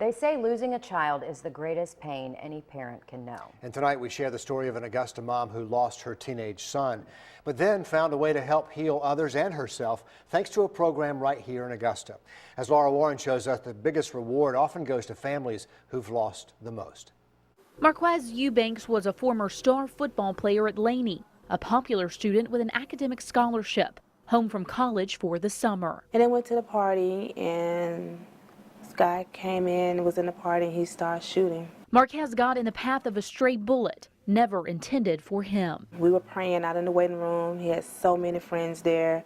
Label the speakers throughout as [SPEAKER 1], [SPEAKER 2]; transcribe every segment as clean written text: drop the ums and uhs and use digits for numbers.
[SPEAKER 1] They say losing a child is the greatest pain any parent can know.
[SPEAKER 2] And tonight we share the story of an Augusta mom who lost her teenage son, but then found a way to help heal others and herself thanks to a program right here in Augusta. As Laura Warren shows us, the biggest reward often goes to families who've lost the most.
[SPEAKER 3] Marquez Eubanks was a former star football player at Laney, a popular student with an academic scholarship, home from college for the summer.
[SPEAKER 4] And then went to the party, and this guy came in, was in the party, and he started shooting.
[SPEAKER 3] Marquez got in the path of a stray bullet, never intended for him.
[SPEAKER 4] We were praying out in the waiting room. He had so many friends there,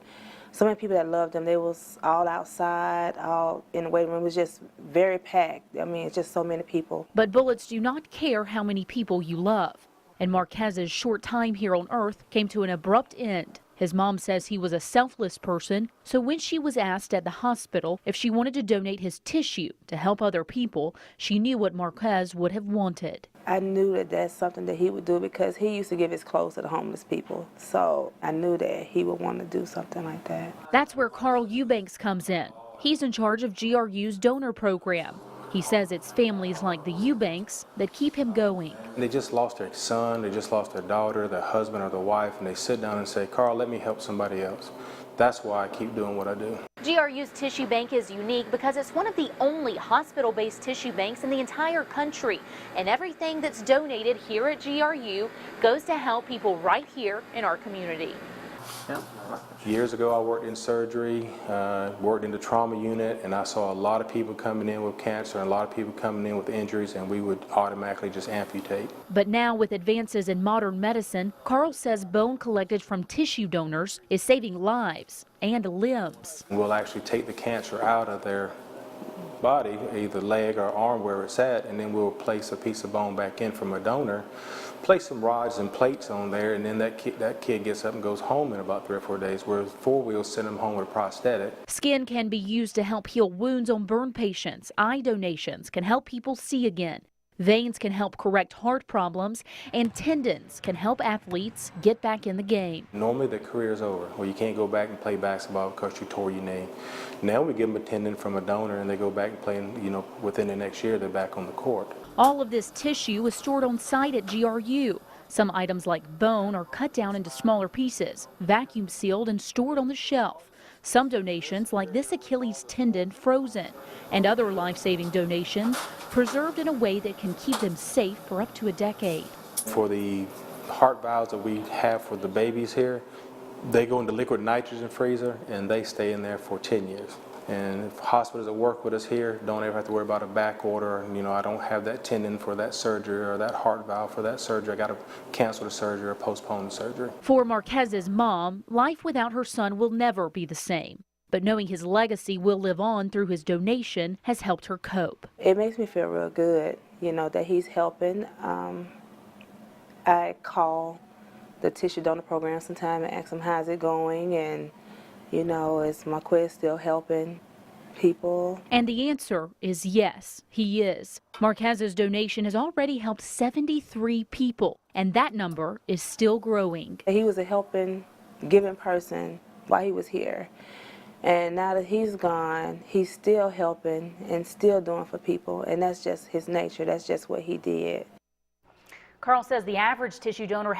[SPEAKER 4] so many people that loved him. They was all outside, all in the waiting room. It was just very packed. I mean, it's just so many people.
[SPEAKER 3] But bullets do not care how many people you love. And Marquez's short time here on Earth came to an abrupt end. His mom says he was a selfless person, so when she was asked at the hospital if she wanted to donate his tissue to help other people, she knew what Marquez would have wanted.
[SPEAKER 4] I knew that that's something that he would do because he used to give his clothes to the homeless people. So I knew that he would want to do something like that.
[SPEAKER 3] That's where Carl Eubanks comes in. He's in charge of GRU's donor program. He says it's families like the Eubanks that keep him going.
[SPEAKER 5] They just lost their son, they just lost their daughter, their husband or their wife, and they sit down and say, Carl, let me help somebody else. That's why I keep doing what I do.
[SPEAKER 6] GRU's tissue bank is unique because it's one of the only hospital-based tissue banks in the entire country. And everything that's donated here at GRU goes to help people right here in our community.
[SPEAKER 5] Yeah. Years ago, I worked in surgery, worked in the trauma unit, and I saw a lot of people coming in with cancer and a lot of people coming in with injuries, and we would automatically just amputate.
[SPEAKER 3] But now with advances in modern medicine, Carl says bone collected from tissue donors is saving lives and limbs.
[SPEAKER 5] We'll actually take the cancer out of their body, either leg or arm where it's at, and then we'll place a piece of bone back in from a donor, place some rods and plates on there, and then that kid gets up and goes home in about 3 or 4 days, whereas before we'll send them home with a prosthetic.
[SPEAKER 3] Skin can be used to help heal wounds on burn patients. Eye donations can help people see again. Veins can help correct heart problems, and tendons can help athletes get back in the game.
[SPEAKER 5] Normally the career is over, or you can't go back and play basketball because you tore your knee. Now we give them a tendon from a donor and they go back and play, within the next year they're back on the court.
[SPEAKER 3] All of this tissue is stored on site at GRU. Some items like bone are cut down into smaller pieces, vacuum sealed and stored on the shelf. Some donations, like this Achilles tendon, frozen, and other life-saving donations preserved in a way that can keep them safe for up to a decade.
[SPEAKER 5] For the heart valves that we have for the babies here, they go into liquid nitrogen freezer and they stay in there for 10 years. And if hospitals that work with us here don't ever have to worry about a back order, I don't have that tendon for that surgery or that heart valve for that surgery, I got to cancel the surgery or postpone the surgery.
[SPEAKER 3] For Marquez's mom, life without her son will never be the same. But knowing his legacy will live on through his donation has helped her cope.
[SPEAKER 4] It makes me feel real good, that he's helping. I call the tissue donor program sometime and ask them how's it going, and is Marquez still helping people?
[SPEAKER 3] And the answer is yes, he is. Marquez's donation has already helped 73 people, and that number is still growing.
[SPEAKER 4] He was a helping, giving person while he was here. And now that he's gone, he's still helping and still doing for people, and that's just his nature. That's just what he did.
[SPEAKER 6] Carl says the average tissue donor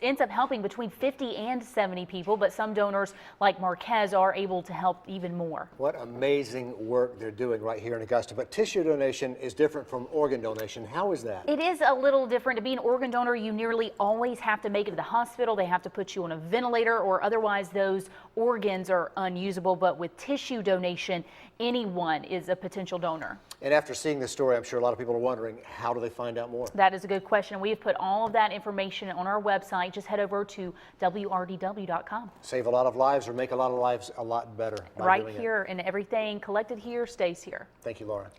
[SPEAKER 6] ends up helping between 50 and 70 people, but some donors like Marquez are able to help even more.
[SPEAKER 2] What amazing work they're doing right here in Augusta. But tissue donation is different from organ donation. How is that?
[SPEAKER 6] It is a little different. To be an organ donor, you nearly always have to make it to the hospital. They have to put you on a ventilator, or otherwise those organs are unusable. But with tissue donation, anyone is a potential donor.
[SPEAKER 2] And after seeing this story, I'm sure a lot of people are wondering, how do they find out more?
[SPEAKER 6] That is a good question. We have put all of that information on our website. Just head over to WRDW.com.
[SPEAKER 2] Save a lot of lives or make a lot of lives a lot better by
[SPEAKER 6] right
[SPEAKER 2] doing
[SPEAKER 6] here, and everything collected here stays here.
[SPEAKER 2] Thank you, Laura.